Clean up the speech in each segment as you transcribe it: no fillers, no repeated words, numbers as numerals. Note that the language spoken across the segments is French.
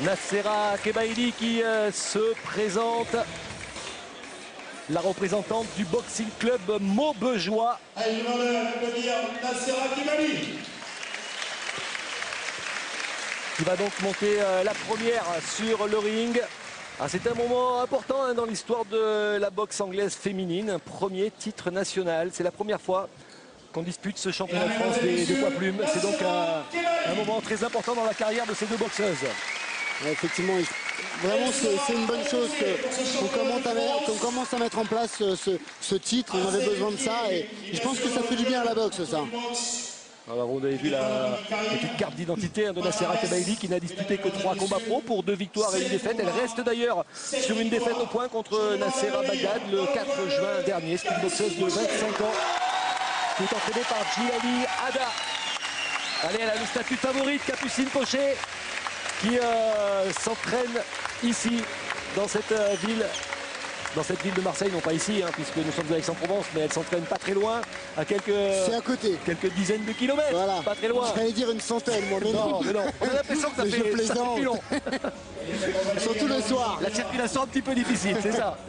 Nassera Kebaili qui se présente, la représentante du Boxing Club Maubejoie. Allez, on peut dire Nassera Kebaili. Qui va donc monter la première sur le ring. Ah, c'est un moment important hein, dans l'histoire de la boxe anglaise féminine. Un premier titre national. C'est la première fois qu'on dispute ce championnat de France des poids plumes. C'est donc un moment très important dans la carrière de ces deux boxeuses. Ouais, effectivement, vraiment c'est une bonne chose qu'on commence à mettre en place ce titre. On avait besoin de ça et je pense que ça fait du bien à la boxe, ça. Alors, vous avez vu la petite carte d'identité de Nassera Kebaili qui n'a disputé que 3 combats pro pour 2 victoires et 1 défaite. Elle reste d'ailleurs sur une défaite au point contre Nassera Bagdad le 4 juin dernier. C'est une boxeuse de 25 ans qui est entraînée par Djilali Ada. Allez, elle a le statut de favorite, Capucine Pochet qui s'entraîne ici dans cette ville. Dans cette ville de Marseille, non pas ici, hein, puisque nous sommes à Aix-en-Provence, mais elle s'entraîne pas très loin, à quelques dizaines de kilomètres, voilà. Pas très loin. J'allais dire une centaine, moi, mais non. Mais non. On a l'impression que ça fait plus long. Surtout le soir. La circulation un petit peu difficile, c'est ça.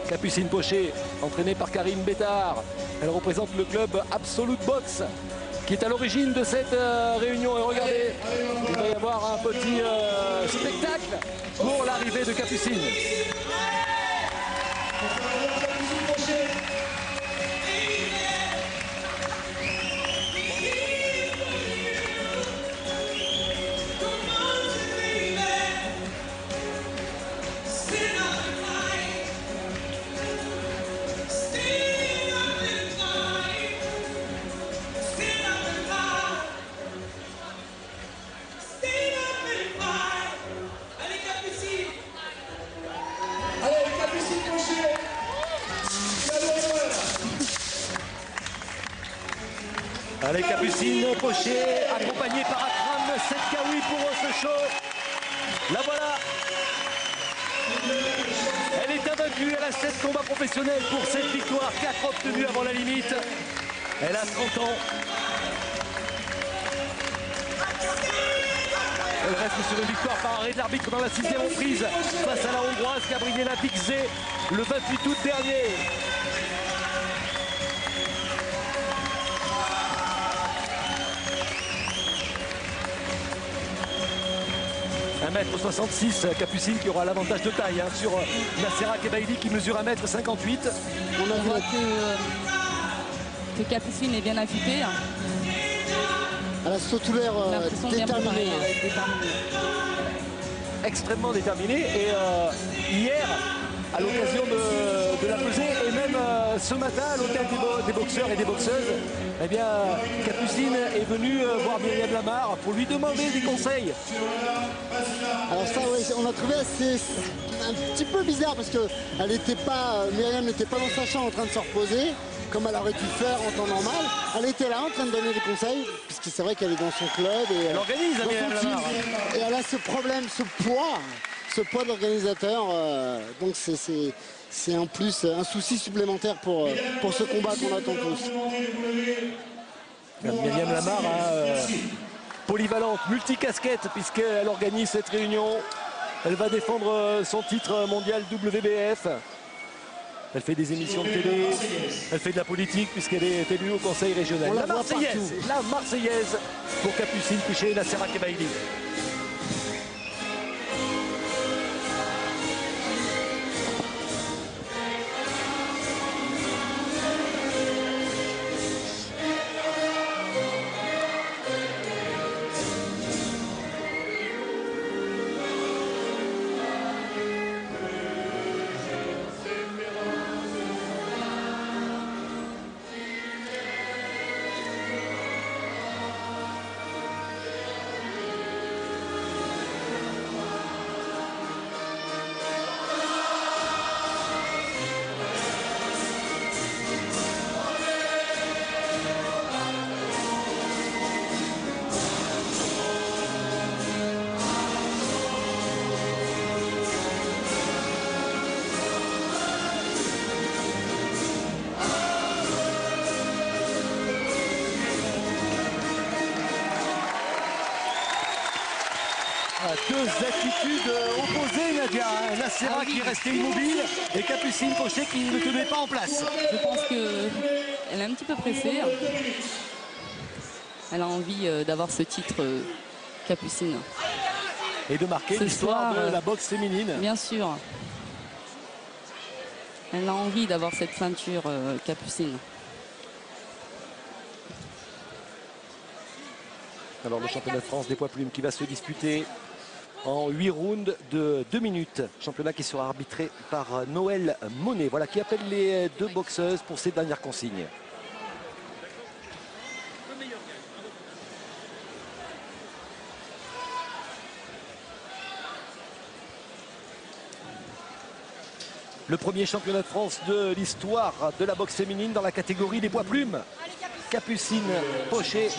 Capucine Pochet, entraînée par Karine Bétard. Elle représente le club Absolute Box, qui est à l'origine de cette réunion. Et regardez, il va y avoir un petit spectacle pour l'arrivée de Capucine. Allez, Capucine Pochet, accompagnée par Akram Setkaoui pour ce show. La voilà. Elle est invaincue, elle a 7 combats professionnels pour 7 victoires, 4 obtenues avant la limite. Elle a 30 ans. Elle reste sur une victoire par arrêt de l'arbitre dans la 6e reprise face à la Hongroise Gabriela Bigze le 28 août dernier. 1m66, Capucine qui aura l'avantage de taille hein, sur Nassera Kebaili qui mesure 1m58. On voit que Capucine est bien affûtée. Elle a surtout l'air déterminée. Extrêmement déterminée. Et hier, à l'occasion de la pesée, et même ce matin à l'hôtel des boxeurs et des boxeuses, eh bien, Capucine est venue voir Myriam Lamar pour lui demander des conseils. Alors ça, oui, on a trouvé un petit peu bizarre parce que Myriam n'était pas dans sa chambre en train de se reposer, comme elle aurait dû faire en temps normal. Elle était là en train de donner des conseils, puisque c'est vrai qu'elle est dans son club et elle organise Myriam Lamar. Et elle a ce problème, ce poids d'organisateur. Donc c'est en plus un souci supplémentaire pour ce combat qu'on attend tous. Myriam Lamar, polyvalente, multicasquette, puisqu'elle organise cette réunion. Elle va défendre son titre mondial WBF. Elle fait des émissions de télé, elle fait de la politique puisqu'elle est élue au conseil régional. La Marseillaise pour Capucine Pochet et Nassera Kebaili. Deux attitudes opposées, Nadia. Nacera qui restait immobile et Capucine Pochet qui ne tenait pas en place. Je pense qu'elle est un petit peu pressée. Elle a envie d'avoir ce titre, Capucine. Et de marquer l'histoire de la boxe féminine. Bien sûr. Elle a envie d'avoir cette ceinture, Capucine. Alors le championnat de France des poids plumes qui va se disputer en 8 rounds de 2 minutes. Championnat qui sera arbitré par Noël Monet. Voilà qui appelle les deux boxeuses pour ces dernières consignes. Le premier championnat de France de l'histoire de la boxe féminine dans la catégorie des poids plumes. Capucine Pochet,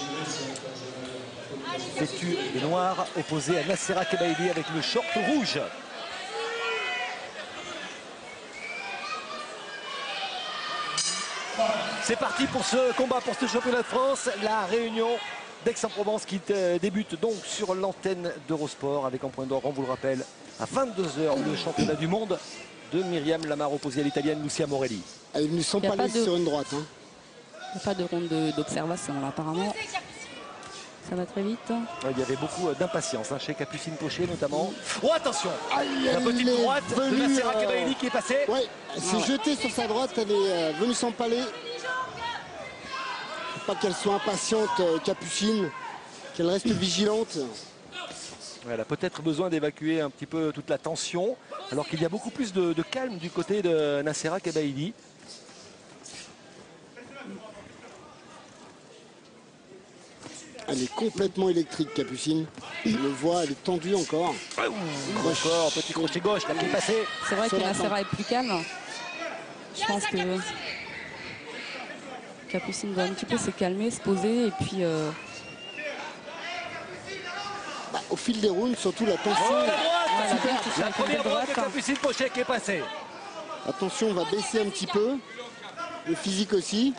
vêtue de noir, opposée à Nacera Kebaili avec le short rouge. C'est parti pour ce combat, pour ce championnat de France. La réunion d'Aix-en-Provence qui débute donc sur l'antenne d'Eurosport avec en point d'or, on vous le rappelle, à 22 h le championnat du monde de Myriam Lamar opposée à l'italienne Lucia Morelli. Elle est venue s'empaler sur une droite. Hein. Il n'y a pas de ronde d'observation là apparemment. Ça va très vite. Il y avait beaucoup d'impatience chez Capucine Pochet notamment. Oh attention, la Elle petite est droite de venue, Nacera Kebaili qui est passée. Ouais, elle s'est jetée sur sa droite, elle est venue s'empaler. Faut pas qu'elle soit impatiente, Capucine, qu'elle reste vigilante. Elle a peut-être besoin d'évacuer un petit peu toute la tension, alors qu'il y a beaucoup plus de calme du côté de Nacera Kebaili. Elle est complètement électrique, Capucine. On le voit, elle est tendue encore. Encore, petit crochet gauche là qui est passé. C'est vrai que Sur la Nacera est plus calme. Je pense que Capucine doit un petit peu se calmer, se poser et puis... Au fil des rounds, surtout la tension. Oh, la droite, super. la première droite de Capucine Pochet qui est passée. La tension va baisser un petit peu. Le physique aussi.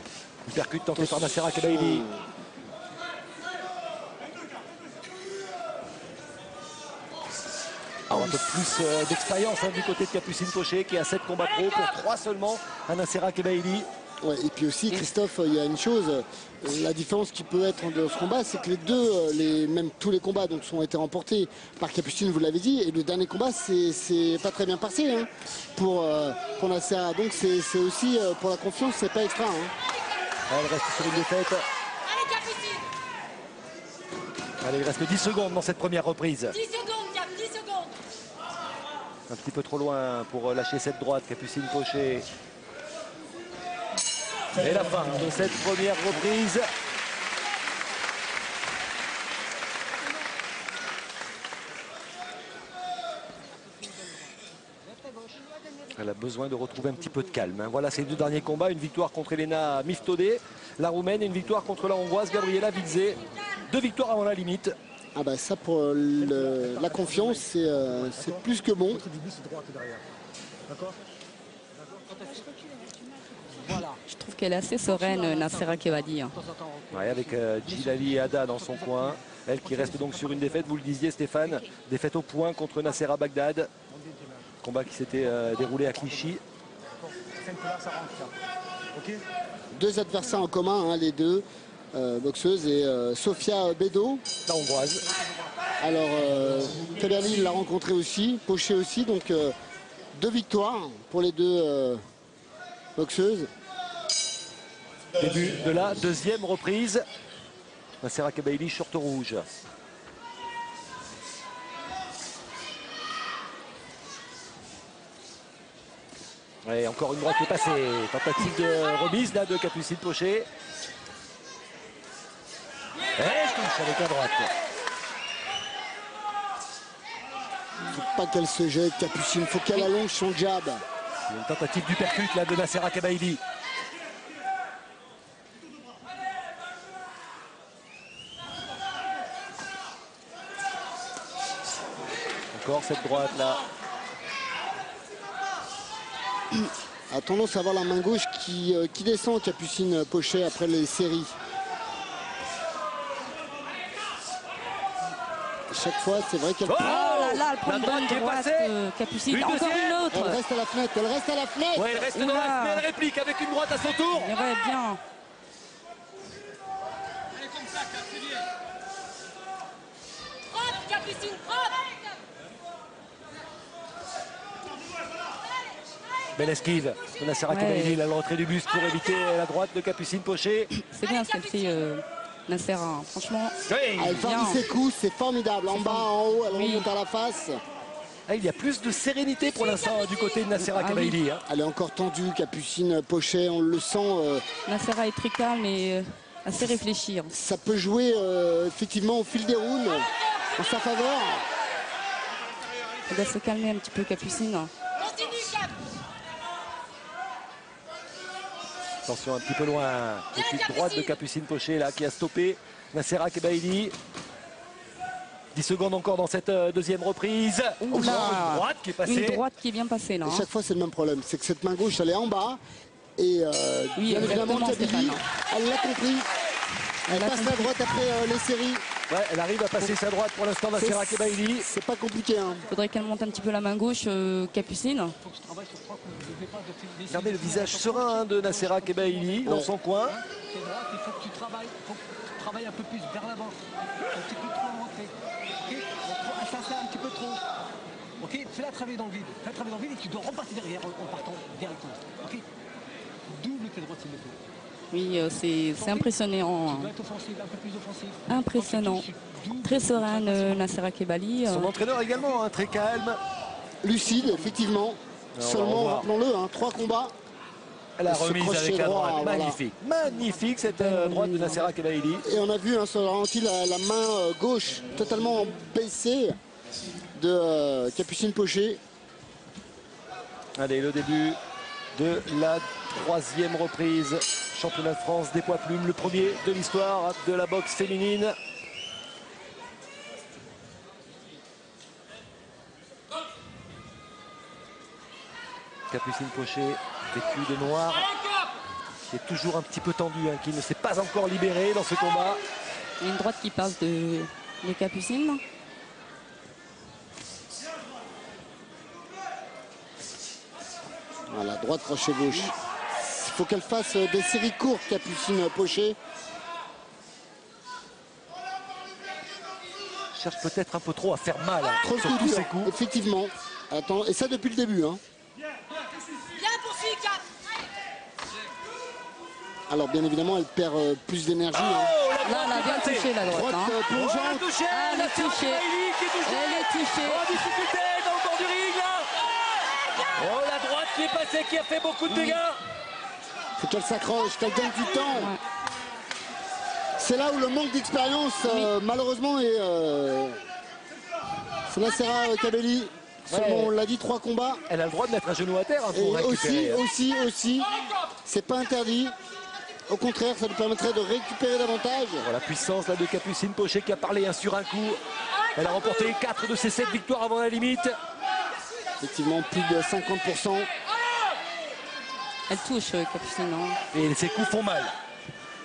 Il percute tenté par Nacera Kebaili. Un peu plus d'expérience du côté de Capucine Pochet qui a 7 combats pro pour 3 seulement à Nacera Kebaili. Ouais, et puis aussi, Christophe, il y a une chose, la différence qui peut être dans ce combat, c'est que les deux, même tous les combats donc, ont été remportés par Capucine, vous l'avez dit, et le dernier combat, c'est pas très bien passé hein, pour Nacera. Donc c'est aussi, pour la confiance, c'est pas extra. Hein. Elle reste sur une défaite. Allez, il reste 10 secondes dans cette première reprise. 10 secondes, Cap, 10 secondes. Un petit peu trop loin pour lâcher cette droite, Capucine Pochet. Et la fin de cette première reprise. Elle a besoin de retrouver un petit peu de calme. Voilà ces deux derniers combats. Une victoire contre Elena Miftode, la Roumaine, et une victoire contre la Hongroise Gabriela Vidze. 2 victoires avant la limite. Ah bah ça, pour la confiance, c'est plus que bon. Je trouve qu'elle est assez sereine, Nacera Kebaili. Ouais, avec Djilali Ada dans son coin. Elle qui reste donc sur une défaite, vous le disiez Stéphane. Défaite au point contre Nacera Bagdad. Combat qui s'était déroulé à Clichy. Deux adversaires en commun, hein, les deux boxeuses, et Sofia Bedo. La hongroise. Alors, Kebaili l'a rencontré aussi, Pochet aussi, donc 2 victoires pour les deux boxeuses. Début de la deuxième reprise. Nacera Kebaili, short rouge. Et encore une droite qui est passée. Tentative de remise là de Capucine Pochet. Et elle touche avec la droite. Faut pas qu'elle se jette, Capucine, faut qu'elle allonge son jab. Une tentative du percute là de Nacera Kebaili. Encore cette droite là. A tendance à avoir la main gauche qui descend, Capucine Pochet, après les séries. Chaque fois, c'est vrai qu'elle Oh Oh là là, elle prend la une droite bonne qui est droite, passée. Capucine. Une Encore deuxième. une autre. elle reste à la fenêtre, elle reste à la fenêtre. Ouais, elle reste dans Oula. la mais elle réplique avec une droite à son tour. Il aurait bien. Propre, Capucine, propre. Belle esquive de Nassera Ouais. Kebaili, là, le retrait du buste pour éviter la droite de Capucine Pochet. C'est bien ce qu'elle fait, Nassera. Hein. Franchement, Oui. Elle varie Bien. ses coups, c'est formidable. En bas, en haut, elle Oui. remonte à la face. Ah, il y a plus de sérénité pour l'instant du côté de Nassera Ah oui. Kebaili. Hein. Elle est encore tendue, Capucine Pochet, on le sent. Nassera est très calme et assez réfléchi. Hein. Ça peut jouer effectivement au fil des rounds en sa faveur. Elle doit se calmer un petit peu, Capucine. Continue, Cap. Attention un petit peu loin. Petite droite de Capucine Pochet là qui a stoppé Nassera Kebaili. 10 secondes encore dans cette deuxième reprise. Oula. Encore une droite qui est passée. Une droite qui est bien passée là. Et Hein. chaque fois, c'est le même problème. C'est que cette main gauche, elle est en bas. Et Oui, bien évidemment, exactement, Kabylie, Stéphane. elle l'a compris. Elle l'a passe la compris. droite après les séries. Ouais, elle arrive à passer sa droite pour l'instant Nassera Kebaili. C'est pas compliqué. Hein. Faudrait qu'elle monte un petit peu la main gauche, Capucine. Regardez le visage serein hein, de Nassera Kebaili dans son coin. C'est droite, il faut que tu travailles un peu plus vers l'avant. Un petit peu trop rentré. Ok, ça c'est un petit peu trop. Ok, fais-la travailler dans le vide. Fais-la travailler dans le vide et tu dois repartir derrière en partant directement. Ok, double tes droites s'il le faut. Oui, c'est impressionnant. Tu dois être offensif, un peu plus offensif. Impressionnant. Quand tu touches, double Très tes droites sereine, maximum. Nassera Kebaili. Son entraîneur également, hein, très calme. Lucide, effectivement. on va Seulement, revoir. rappelons-le, hein, 3 combats. La Ce remise crochet avec la droit, droite, voilà. magnifique. Magnifique cette droite de Nassera Kebaili. Et on a vu hein, sur le ralenti la main gauche totalement baissée de Capucine Pochet. Allez, le début de la troisième reprise. Championnat de France des poids plumes, le premier de l'histoire de la boxe féminine. Capucine Pochet, vêtue de noir, qui est toujours un petit peu tendue, hein, qui ne s'est pas encore libérée dans ce combat. Il y a une droite qui passe de Capucine. Voilà, droite, crochet gauche. Il faut qu'elle fasse des séries courtes, Capucine Pochet. Cherche peut-être un peu trop à faire mal hein, Trop de sur coups tous durs, ses coups. effectivement. Attends, et ça depuis le début. Hein. Bien poursuivi, Cap. Alors bien évidemment, elle perd plus d'énergie. Oh, hein. la Là, droite elle a est bien passée. touché la droite. Droite Hein. Oh, la plongeante. touchée, Ah, elle est Nassera touchée. Kebaili qui est touchée. Elle est touchée. Oh, difficulté dans le bord du ring là. Oh, la droite qui est passée, qui a fait beaucoup de dégâts. Faut qu'elle s'accroche, qu'elle gagne du temps. Ouais. C'est là où le manque d'expérience, malheureusement, est. C'est Nassera Kebaili. Seulement, Ouais. on l'a dit, 3 combats. Elle a le droit de mettre un genou à terre hein, Et pour récupérer. aussi, c'est pas interdit. Au contraire, ça lui permettrait de récupérer davantage. Voilà, la puissance là, de Capucine Pochet qui a parlé hein, sur un coup. Elle a remporté 4 de ses 7 victoires avant la limite. Effectivement, plus de 50%. Elle touche, Capucine. Hein. Et ses coups font mal.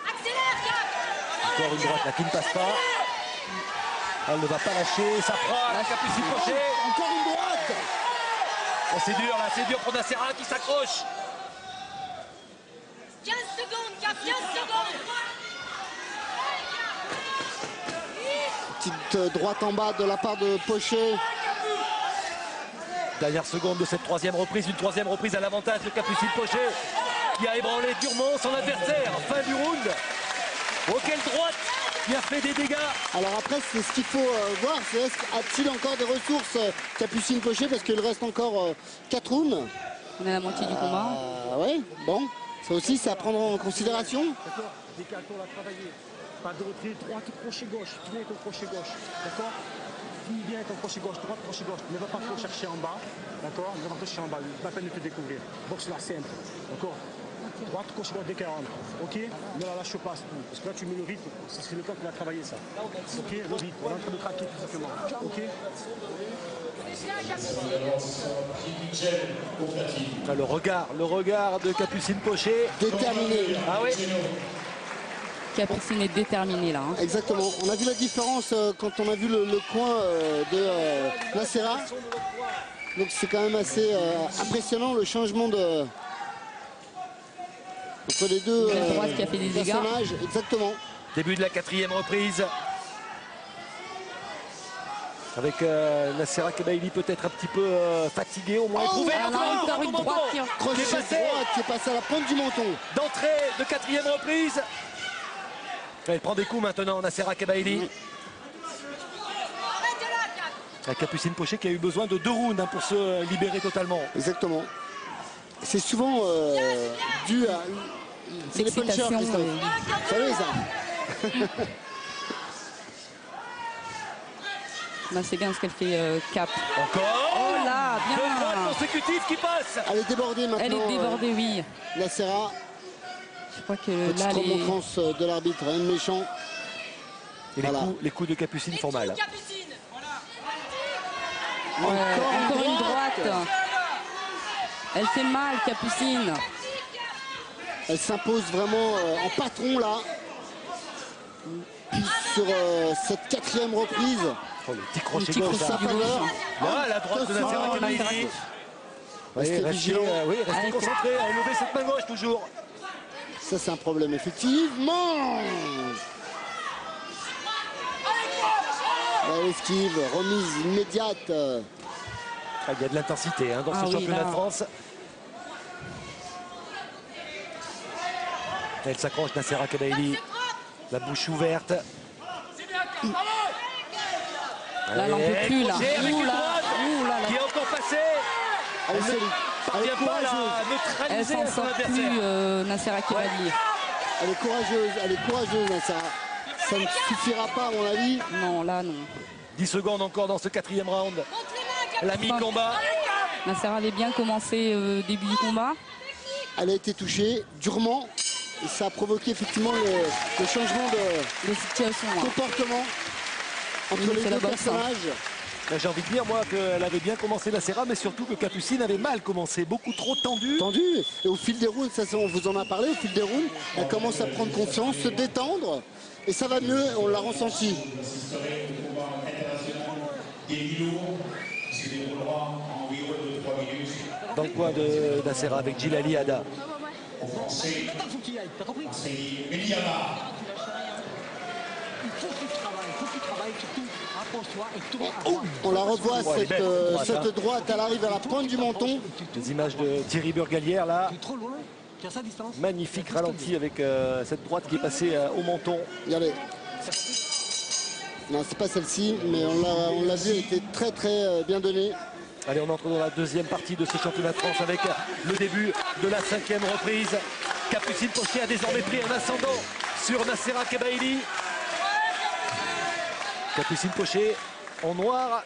Accélère, Cap. Encore une droite là qui ne passe pas. Elle ne va pas lâcher, ça frappe la Capucine Pochet. Encore une droite. Oh, c'est dur là, c'est dur pour Nassera qui s'accroche. 15 secondes, Cap. 15 secondes. Petite droite en bas de la part de Pochet. Dernière seconde de cette troisième reprise, une troisième reprise à l'avantage de Capucine Pochet qui a ébranlé durement son adversaire. Fin du round. Oh, quelle droite qui a fait des dégâts. Alors après, c'est ce qu'il faut voir, c'est a-t-il encore des ressources Capucine Pochet, parce qu'il reste encore 4 rounds. On est à la moitié du combat. Ouais, bon, ça aussi, c'est à prendre en considération. D'accord, décale-toi, la travailler. Pas de retrait, droite, crochet gauche. Tu viens avec ton crochet gauche. D'accord? Finis bien avec ton crochet gauche, droite, crochet gauche. Ne va pas trop chercher en bas. D'accord? Ne va pas chercher en bas. Pas la peine de te découvrir. Boxe la simple. D'accord? Droite, crochet gauche dès 40. Ok? Ne la lâche pas. Parce que là, tu mets le rythme. C'est le temps qu'il a travaillé ça. Ok? Le rythme. On est en train de craquer tout simplement. Ok? Ah, le regard de Capucine Pochet. Déterminé. Ah oui. Capucine est déterminée là. Hein. Exactement. On a vu la différence quand on a vu le coin de Nacera. Donc c'est quand même assez impressionnant le changement de entre les deux droite qui a fait des dégâts. personnages. Exactement. Début de la 4e reprise. Avec Nacera Kabaili peut-être un petit peu fatigué, au moins éprouvé. Ah non, encore une droite qui Crochet droite qui est passé à la pointe du menton. D'entrée de 4e reprise. Elle prend des coups maintenant, Nacera Kabaili. Arrête là, Cap. La Capucine Pochet qui a eu besoin de 2 rounds pour se libérer totalement. Exactement. C'est souvent dû à... C'est les punchers, Excitation, Christophe. Vous savez ça. Là, c'est bien ce qu'elle fait Cap. Encore. Oh là, bien. 2 droites consécutives qui passent. Elle est débordée maintenant. Elle est débordée, oui. Nacera. Je crois que Petite là, remontrance de l'arbitre, rien de méchant. Et Voilà. les coups de Capucine font mal. Capucine. encore une droite. Elle fait mal, Capucine. Elle s'impose vraiment en patron là. Sur cette 4e reprise. Oh, le petit crochet petit gauche. crochet Là. du gauche. Là, la droite de Nacera Kabaili. Restez vigilant. Restez Avec- concentré, à lever cette main gauche toujours. Ça c'est un problème effectivement. Elle esquive, remise immédiate. Ah, il y a de l'intensité dans Ah ce oui, championnat là. de France. Elle s'accroche, Nacera Kabaili, la bouche ouverte. Là, elle n'en peut plus, là. Crochet avec Ouh une là, droite ouh là là. qui est encore passée. Elle est solide. Elle est Parvient pas à courageuse. la Elle neutraliser s'en son sort adversaire. plus, Nacera Kabaili. Elle est courageuse. Elle est courageuse, Nacera. Ça ne suffira pas à mon avis. Non, là, non. 10 secondes encore dans ce 4e round. Monte les mains, Cap. La mi-combat. Nacera avait bien commencé début du combat. Elle a été touchée durement. Et ça a provoqué effectivement le changement de Les situations. Hein. comportement entre Oui, les c'est deux la boxe, hein. personnages. Là, j'ai envie de dire, moi, qu'elle avait bien commencé Nacera, mais surtout que Capucine avait mal commencé, beaucoup trop tendu. Tendu. Et au fil des rounds, ça, on vous en a parlé, au fil des rounds, elle commence à prendre confiance, se détendre. Et ça va mieux, on l'a ressenti. Dans le coin de Nacera avec Djilali Ada. Attends, faut qu'il y aille, t'as compris? Il faut qu'il travaille, surtout rapproche-toi et tourne à droite. On la revoit, Oh, elle est cette, belle, droite, cette hein. droite, elle arrive à la pointe du menton. Des images de Thierry Burgalière là. Tu es trop loin, tu as sa distance. Magnifique ralenti avec cette droite qui est passée au menton. Regardez. Non, c'est pas celle-ci, mais on l'a vu, elle était très très bien donnée. Allez, on entre dans la 2e partie de ce championnat de France avec le début de la 5e reprise. Capucine Pochet a désormais pris un ascendant sur Nacera Kabaili. Capucine Pochet en noir.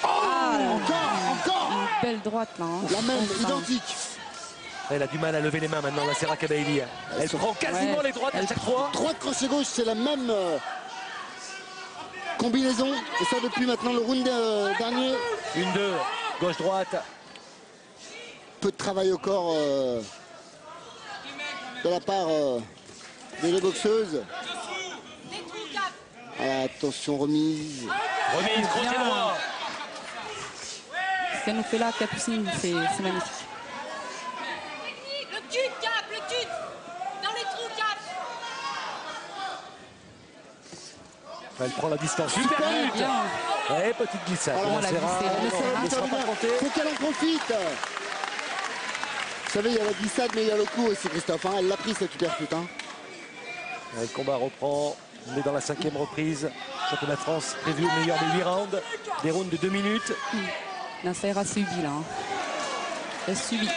Encore Une belle droite, là. Hein. la même, Enfin, identique. Elle a du mal à lever les mains maintenant, Nacera Kabaili. Elle prend quasiment Ouais. les droites à chaque fois. Droite, crochet gauche, c'est la même combinaison. Et ça depuis maintenant le round dernier. 1-2, gauche-droite. Peu de travail au corps de la part des deux boxeuses. Des trous, Cap. Ah, attention, remise. Remise, crochet Bien. droit. Ce qu'elle nous fait là, Capucine, c'est magnifique. Technique. Le cul, Cap. Le cul. Dans les trous, Cap. Elle prend la distance. Super lutte. Bien. Ouais, petite glissade. Voilà, Nacera, la glissée, Mais la ça va ne faire sera du pas bien. tentée. Faut qu'elle en profite. Vous savez, il y a la glissade, mais il y a le coup aussi, Christophe. Hein. Elle l'a pris cette supercute. Hein. Le combat reprend. On est dans la 5e reprise. Championnat de France prévu au meilleur des 8 rounds. Des rounds de 2 minutes. Nacera subit, là. Hein. Elle subit.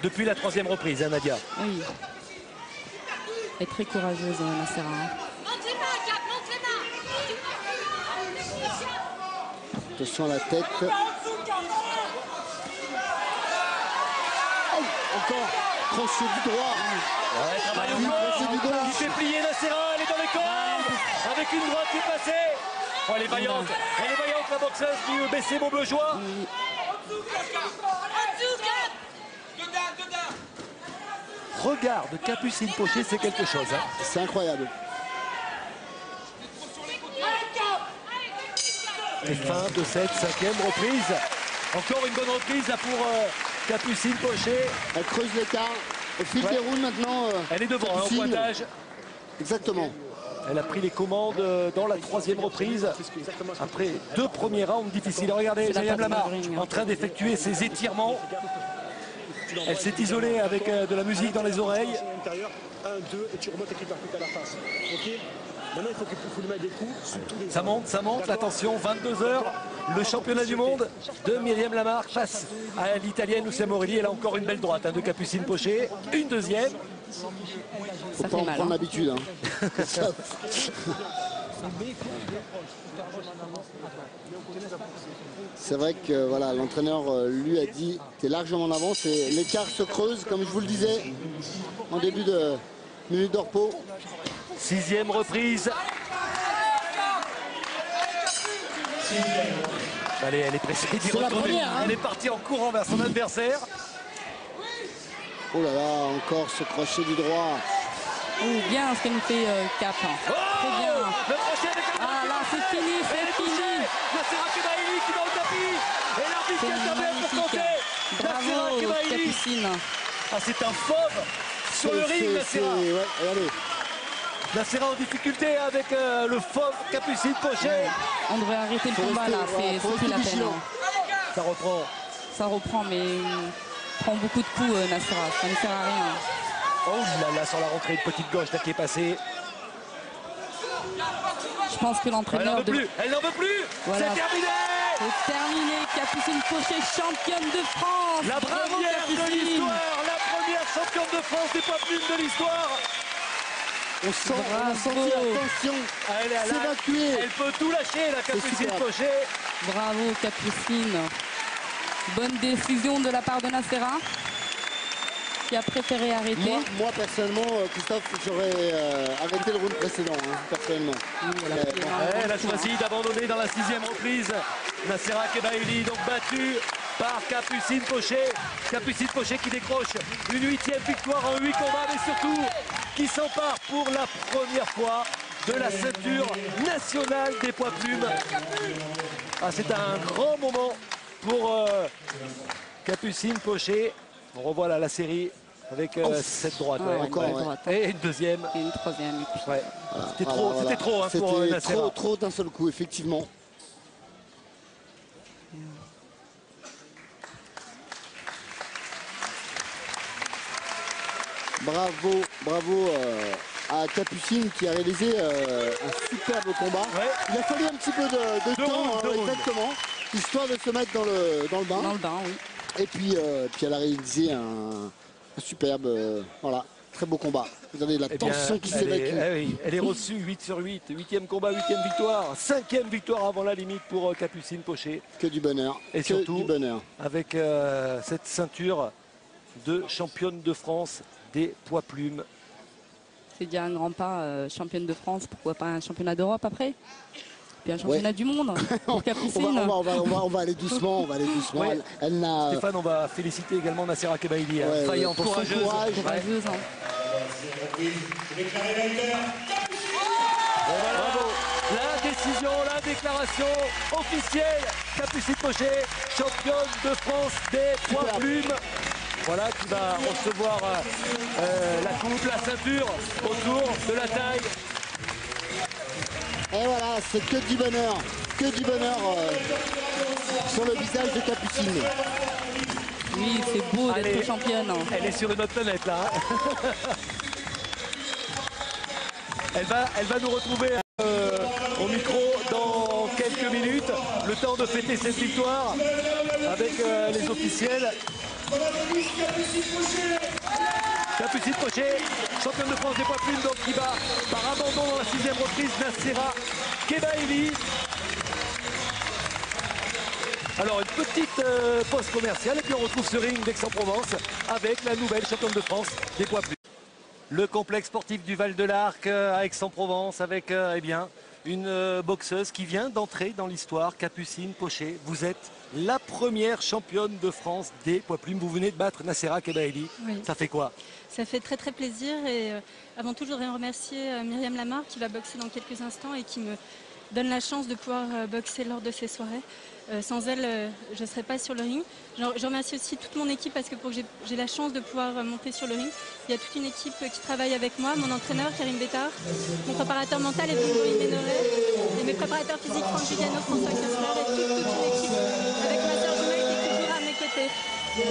Depuis la 3e reprise, hein, Nadia. Oui. Elle est très courageuse, Nacera. Hein. Monte les mains, Cap. Monte les mains. Attention à la tête. Oh, encore crochet du droit. Ouais, travail au Oui, crochet du corps. gauche. Il fait plier Nacera. Elle est dans les cordes. Avec une droite qui est passée. Oh, elle est vaillante, la boxeuse du BC Montblegeois. Regarde, Capucine Pochet, c'est quelque chose. Hein. C'est incroyable. Et fin de cette 5e reprise. Encore une bonne reprise là, pour Capucine Pochet. Elle creuse l'écart. Au fil des rounds maintenant. Elle est devant hein, au Capucine. pointage. Exactement. Elle a pris les commandes dans la 3e reprise. Après 2 premiers rounds difficiles. Regardez, Myriam Lamar en train d'effectuer ses étirements. Elle s'est isolée avec de la musique dans les oreilles. 1, 2 et tu remontes et tu percutes à la face. Ok. Maintenant, il faut lui mettre des coups sur tous les Ça monte, attention, 22 h. Le championnat du monde de Myriam Lamar face à l'italienne Lucia Morelli. Elle a encore une belle droite hein, de Capucine Pochet. Une deuxième. Faut pas en prendre l'habitude. Hein. C'est vrai que voilà, l'entraîneur lui a dit t'es largement en avance et l'écart se creuse comme je vous le disais en début de minute de repos. 6e reprise. Allez, elle est pressée d'y retourner. Hein. Elle est partie en courant vers son adversaire. Oh là là, encore ce crochet du droit. Bien ce qu'elle nous fait Cap. Oh, très bien. Le crochet avec le Ah là, c'est fini, c'est fini. Nassera Kebaili qui va au tapis. Et l'arbitre qui intervient pour compter. Bravo, Capucine. Ah, c'est un fauve sur le ring, Nassera. Ouais, regardez. Nassera en difficulté avec le fauve Capucine Pochet. On devrait arrêter le combat là, c'est plus la peine. Ça reprend. Ça reprend, mais prend beaucoup de coups, Nassera. Ça ne sert à rien. Oh là là, sur la rentrée, une petite gauche là qui est passée. Je pense que l'entraîneur... Elle n'en veut plus. Voilà. C'est terminé. C'est terminé. Capucine Pochet, championne de France. La première de l'histoire. La première championne de France des poids plumes de l'histoire. On sent la tension s'évacuer. Elle peut tout lâcher, la Capucine Pochet. Bravo, Capucine. Bonne décision de la part de Nassera, qui a préféré arrêter. Moi personnellement, Christophe, j'aurais arrêté le round précédent, hein, personnellement. Elle a choisi d'abandonner dans la 6e reprise. Nassera Kebaili, donc battue par Capucine Pochet. Capucine Pochet qui décroche une 8e victoire en 8 combats, mais surtout qui s'empare pour la première fois de la ceinture nationale des poids plumes. Ah, c'est un grand moment pour Capucine Pochet. On revoit là la série avec cette droite. Et une deuxième. Et une troisième. Ouais. C'était trop hein, pour Nassera. Trop d'un seul coup, effectivement. Bravo à Capucine qui a réalisé un superbe combat. Ouais. Il a fallu un petit peu de temps, exactement, histoire de se mettre dans le bain. Dans le bain, oui. Et puis elle a réalisé un superbe, voilà, très beau combat. Regardez la tension qui s'évacue. Oui, elle est reçue 8 sur 8, 8e combat, 8e victoire, 5e victoire avant la limite pour Capucine Pochet. Que du bonheur. Et surtout, du bonheur. Avec cette ceinture de championne de France des poids plumes. C'est déjà un grand pas, championne de France, pourquoi pas un championnat d'Europe après? Puis un championnat du monde pour Capucine. on va aller doucement, Ouais. Stéphane, on va féliciter également Nassera Kebaili, vaillante, courageuse. Courageuse. Bravo. La décision, la déclaration officielle. Capucine Pochet, championne de France des poids plumes. Voilà, qui va recevoir la coupe, la ceinture autour de la taille. Et voilà, c'est que du bonheur sur le visage de Capucine. Oui, c'est beau d'être championne. Elle est sur une autre planète là. Elle va nous retrouver au micro dans quelques minutes. Le temps de fêter cette victoire avec les officiels. Capucine Pochet, championne de France des poids plumes, donc qui va par abandon dans la 6e reprise Nassera Kebaili. Alors une petite pause commerciale et puis on retrouve ce ring d'Aix-en-Provence avec la nouvelle championne de France des poids plumes. Le complexe sportif du Val de l'Arc à Aix-en-Provence avec eh bien, une boxeuse qui vient d'entrer dans l'histoire, Capucine Pochet. Vous êtes la première championne de France des poids plumes. Vous venez de battre Nassera Kebaili. Oui. Ça fait quoi? Ça fait très très plaisir et avant tout je voudrais remercier Myriam Lamar qui va boxer dans quelques instants et qui me donne la chance de pouvoir boxer lors de ces soirées. Sans elle, je ne serais pas sur le ring. Je remercie aussi toute mon équipe parce que pour que j'ai la chance de pouvoir monter sur le ring, il y a toute une équipe qui travaille avec moi, mon entraîneur Karim Bétard, mon préparateur mental Evelyne Ménoret et mes préparateurs physiques Franck Vigano, François Kessler et toute une équipe avec ma sœur jumelle qui est toujours à mes côtés.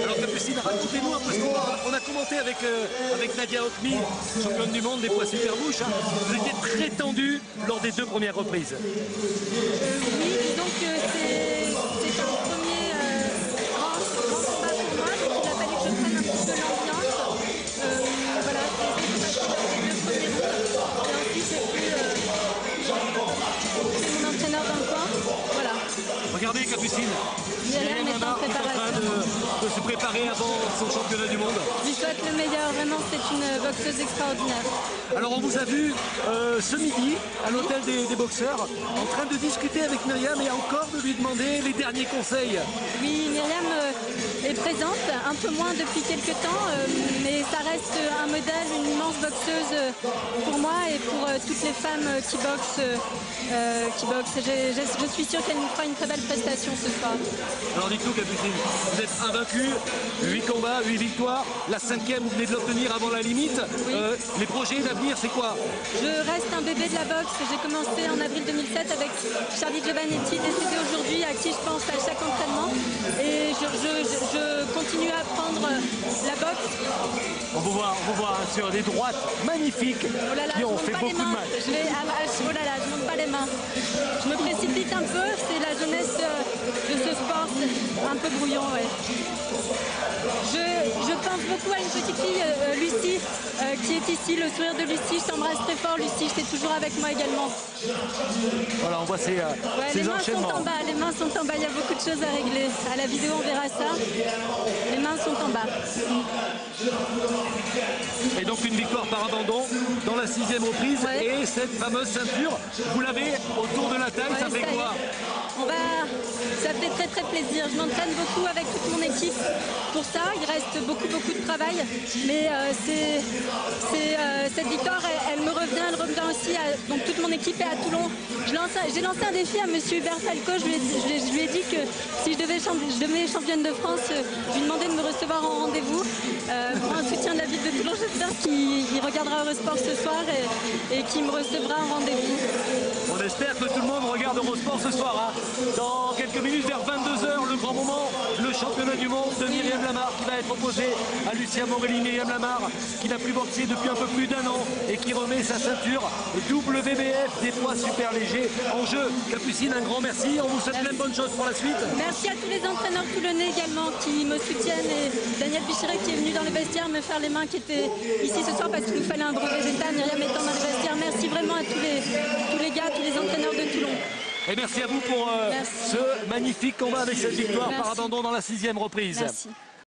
Alors Capucine, racontez-nous un peu ce qu'on a commenté avec Nadia Okmi, championne du monde des poids super bouches. Hein. Vous étiez très tendu lors des 2 premières reprises. Oui, disons que c'est un premier grand combat pour moi, donc il a fallu que je prenne un petit peu l'ambiance. Voilà, c'est passé les 2 premiers rounds. Et ensuite j'ai mon entraîneur dans le coin. Voilà. Regardez Capucine. Myriam est en préparation. De se préparer avant son championnat du monde. Je lui souhaite le meilleur, vraiment c'est une boxeuse extraordinaire. Alors on vous a vu ce midi à l'hôtel des boxeurs en train de discuter avec Myriam et encore de lui demander les derniers conseils. Oui, Myriam est présente, un peu moins depuis quelques temps, mais ça reste un modèle, une immense boxeuse pour moi et pour toutes les femmes qui boxent. Je suis sûre qu'elle nous fera une très belle prestation ce soir. Alors dites-nous Capucine, vous êtes invaincu, 8 combats, 8 victoires, la 5e vous venez de l'obtenir avant la limite. Oui. Les projets d'avenir c'est quoi? Je reste un bébé de la boxe, j'ai commencé en avril 2007 avec Charlie Giovannetti, décédé aujourd'hui, à qui je pense à chaque entraînement et je continue à apprendre la boxe. On vous voit hein, sur des droites magnifiques qui ont fait beaucoup de mal. Oh là là, je monte pas les mains. Je me précipite un peu, c'est la jeunesse de ce sport, un peu brouillon, ouais. Je pense beaucoup à une petite fille, Lucie, qui est ici, le sourire de Lucie. Je t'embrasse très fort, Lucie, j'étais toujours avec moi également. Voilà, on voit ces les mains enchaînements. sont en bas, les mains sont en bas, il y a beaucoup de choses à régler. À la vidéo, on verra ça. Les mains sont en bas. Et donc une victoire par abandon dans la 6e reprise. Ouais. Et cette fameuse ceinture, vous l'avez autour de la taille, ça fait quoi? Ça fait très très plaisir. Je m'entraîne beaucoup avec toute mon équipe pour ça. Il reste beaucoup de travail. Mais cette victoire, elle me revient. Elle revient aussi à donc, toute mon équipe et à Toulon. J'ai lancé un défi à M. Hubert Falco. Je lui ai dit que si je devenais championne de France, je lui demandais de me recevoir en rendez-vous pour un soutien de la ville de Toulon. J'espère qu'il regardera Eurosport ce soir et qu'il me recevra en rendez-vous. On espère que tout le monde regarde Eurosport ce soir. Hein. Dans quelques minutes, vers 22 h, le grand moment, le championnat du monde de Myriam Lamar qui va être opposé à Lucia Morelli. Myriam Lamar qui n'a plus boxé depuis un peu plus d'1 an et qui remet sa ceinture WBF des poids super légers en jeu. Capucine, un grand merci. On vous souhaite plein de bonnes choses pour la suite. Merci à tous les entraîneurs toulonnais également qui me soutiennent et Daniel Bicheret qui est venu dans les vestiaires me faire les mains, qui était ici ce soir parce qu'il nous fallait un brevet d'état. Myriam étant dans les vestiaires. Merci vraiment à tous les gars, tous les entraîneurs de Toulon. Et merci à vous pour ce magnifique combat avec cette victoire par abandon dans la 6e reprise. Merci.